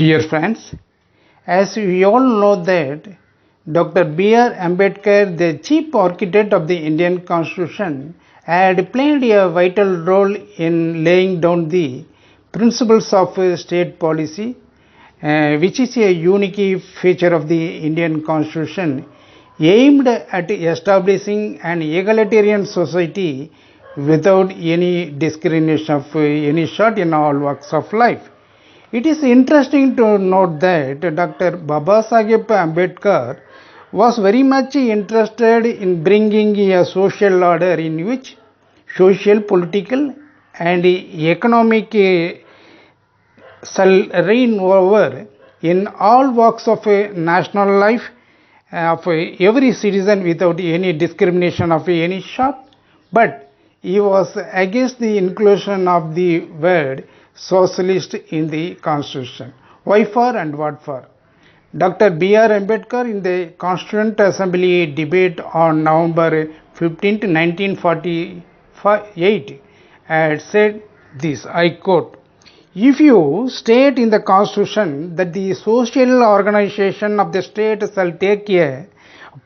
Dear friends, as we all know that Dr.B.R.Ambedkar, the chief architect of the Indian Constitution, had played a vital role in laying down the principles of state policy, which is a unique feature of the Indian Constitution, aimed at establishing an egalitarian society without any discrimination of any sort in all walks of life. It is interesting to note that Dr. Babasaheb Ambedkar was very much interested in bringing a social order in which social, political and economic shall reign over in all walks of national life of every citizen without any discrimination of any sort. But he was against the inclusion of the word socialist in the Constitution. Why for and what for? Dr. B.R. Ambedkar in the Constituent Assembly debate on November 15, 1948 had said this, I quote, "If you state in the Constitution that the social organization of the state shall take a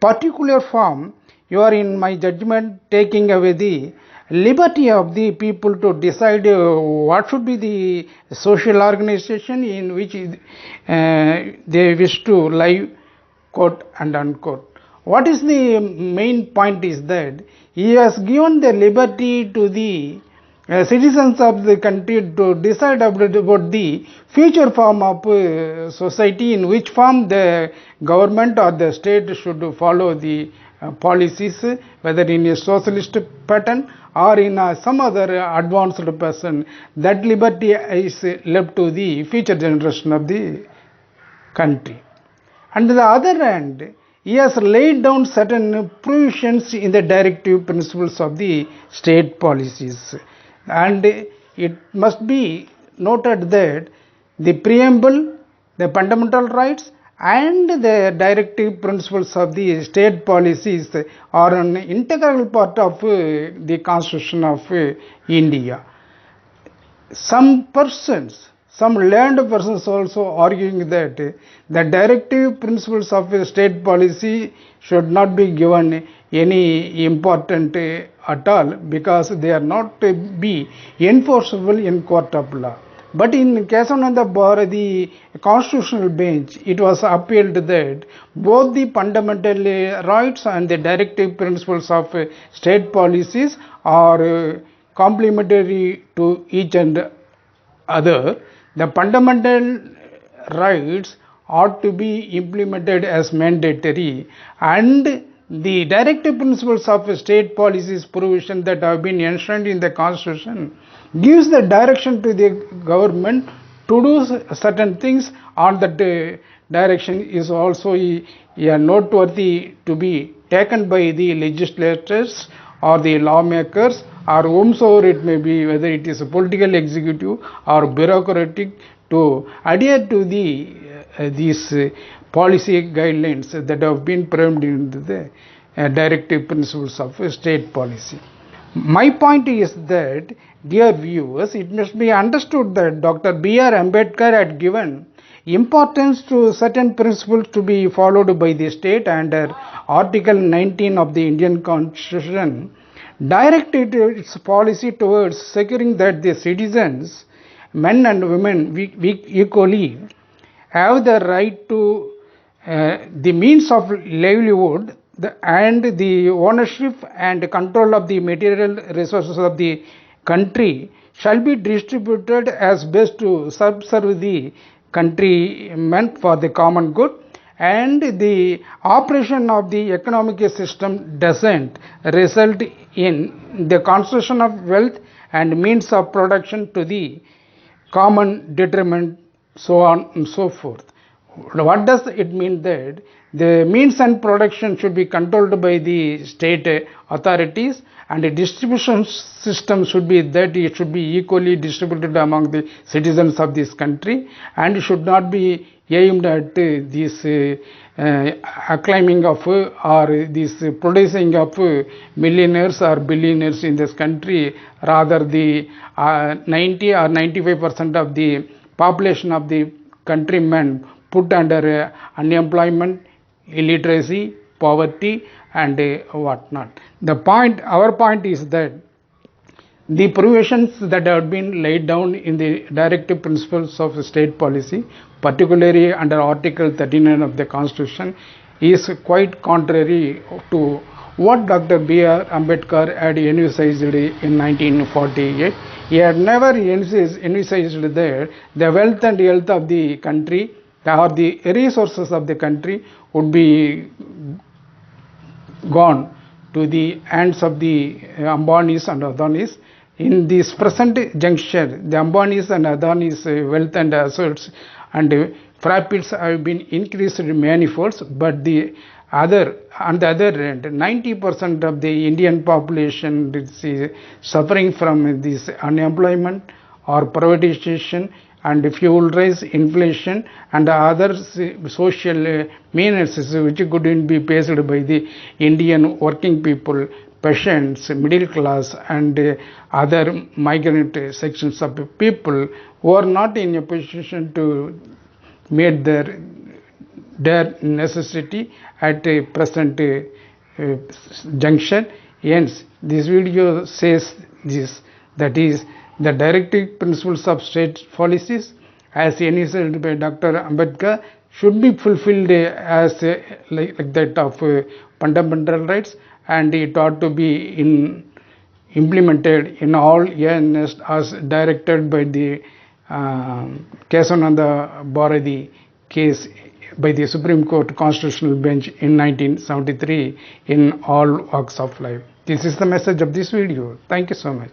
particular form, you are in my judgment taking away the liberty of the people to decide what should be the social organization in which they wish to live, quote and unquote." What is the main point is that he has given the liberty to the citizens of the country to decide about the future form of society, in which form the government or the state should follow the policies, whether in a socialist pattern or in some other advanced person. That liberty is left to the future generation of the country. On the other hand, he has laid down certain provisions in the directive principles of the state policies. And it must be noted that the preamble, the fundamental rights and the directive principles of the state policies are an integral part of the Constitution of India. Some learned persons also arguing that the directive principles of state policy should not be given any important at all, because they are not be enforceable in court of law. But in KESAVANANDA Bharati constitutional bench, it was upheld that both the fundamental rights and the directive principles of state policies are complementary to each and other. The fundamental rights ought to be implemented as mandatory, and the directive principles of state policies provision that have been enshrined in the Constitution gives the direction to the government to do certain things, and that direction is also a noteworthy to be taken by the legislators or the lawmakers or whomsoever it may be, whether it is a political executive or bureaucratic, to adhere to these policy guidelines that have been framed into the directive principles of state policy. My point is that, dear viewers, it must be understood that Dr. B.R. Ambedkar had given importance to certain principles to be followed by the state under Article 19 of the Indian Constitution, directed its policy towards securing that the citizens, men and women equally, have the right to the means of livelihood and the ownership and control of the material resources of the country shall be distributed as best to subserve the countrymen for the common good, and the operation of the economic system doesn't result in the concentration of wealth and means of production to the common detriment, so on and so forth. What does it mean? That the means and production should be controlled by the state authorities, and the distribution system should be that it should be equally distributed among the citizens of this country, and should not be aimed at this acclaiming of or this producing of millionaires or billionaires in this country. Rather, the 90 or 95% of the population of the countrymen put under unemployment, illiteracy, poverty, and whatnot. Our point is that the provisions that have been laid down in the directive principles of state policy, particularly under Article 39 of the Constitution, is quite contrary to what Dr. B.R.Ambedkar had envisaged in 1948. He had never envisaged that the wealth and health of the country or the resources of the country would be gone to the hands of the Ambanis and Adanis. In this present juncture, the Ambanis and Adanis' wealth and assets and profits have been increased manifolds, but on the other hand, 90% of the Indian population is suffering from this unemployment or privatization and fuel rise, inflation, and other social menaces which couldn't be faced by the Indian working people, peasants, middle class, and other migrant sections of people who are not in a position to meet their necessity at a present juncture. Hence, this video says this, that is, the directive principles of state policies as envisaged by Dr. Ambedkar should be fulfilled as like that of fundamental rights, and it ought to be implemented in all EARNEST as directed by the KESAVANANDA BHARATHI case by the Supreme Court Constitutional Bench in 1973 in all walks of life. This is the message of this video. Thank you so much.